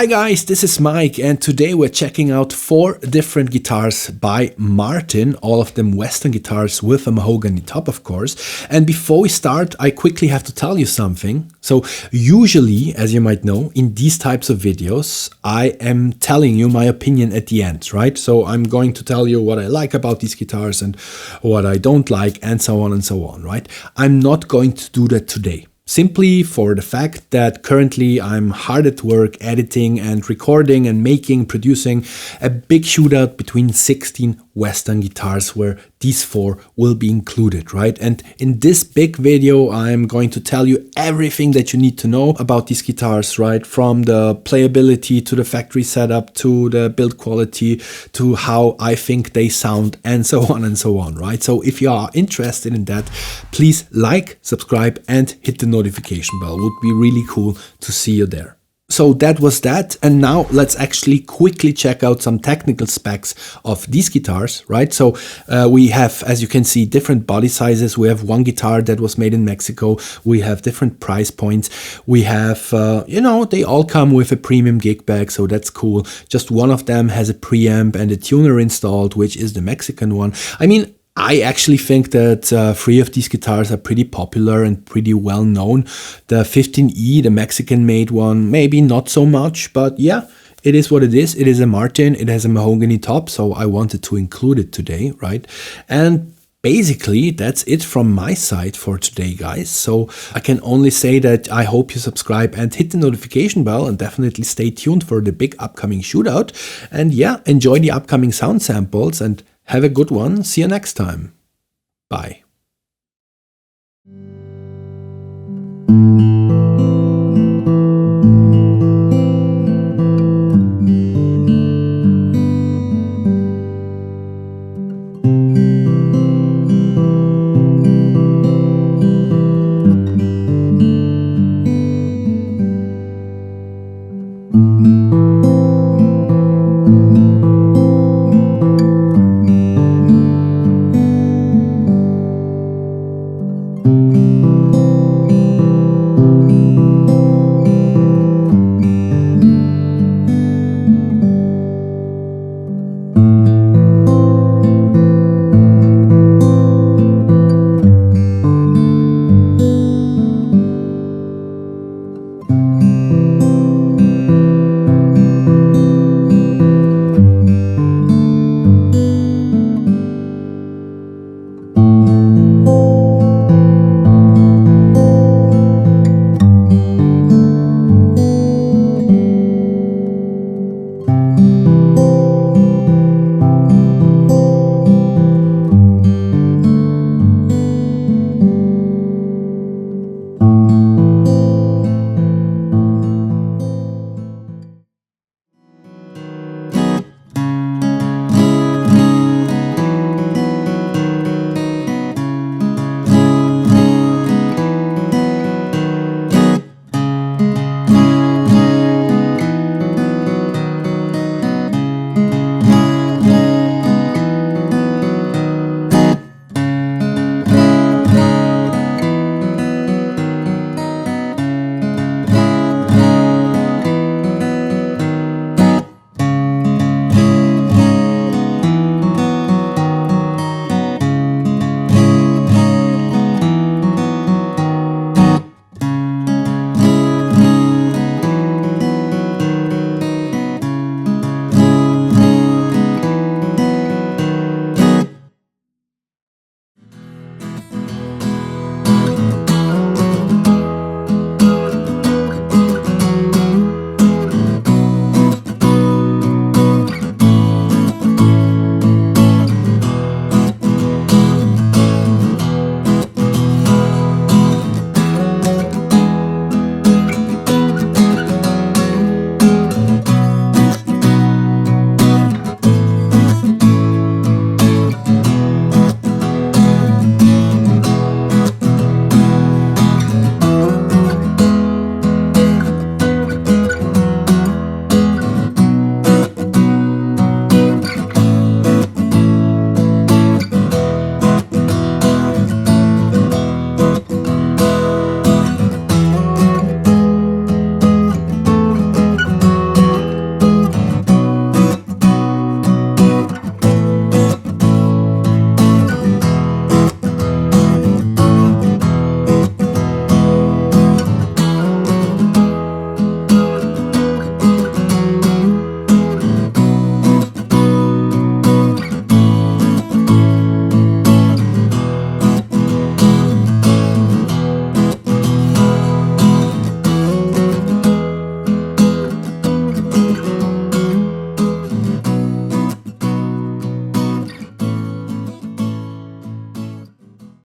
Hi guys, this is Mike and today we're checking out 4 different guitars by Martin, all of them Western guitars with a mahogany top of course. And before we start, I quickly have to tell you something. So usually, as you might know, in these types of videos, I am telling you my opinion at the end, right? So I'm going to tell you what I like about these guitars and what I don't like and so on, right? I'm not going to do that today. Simply for the fact that currently I'm hard at work editing and recording and producing a big shootout between 16 Western guitars where these 4 will be included, right? And in this big video, I'm going to tell you everything that you need to know about these guitars, right? From the playability to the factory setup to the build quality to how I think they sound and so on, right? So if you are interested in that, please like, subscribe and hit the notification bell. It would be really cool to see you there. So that was that, and now let's actually quickly check out some technical specs of these guitars, right? So we have, as you can see, different body sizes. We have one guitar that was made in Mexico. We have different price points. We have, they all come with a premium gig bag, so that's cool. Just one of them has a preamp and a tuner installed, which is the Mexican one. I mean, I actually think that 3 of these guitars are pretty popular and pretty well known. The 15E, the Mexican made one, maybe not so much, but yeah, it is what it is. It is a Martin, it has a mahogany top, so I wanted to include it today, right? And basically, that's it from my side for today, guys. So I can only say that I hope you subscribe and hit the notification bell and definitely stay tuned for the big upcoming shootout. And yeah, enjoy the upcoming sound samples and have a good one. See you next time. Bye.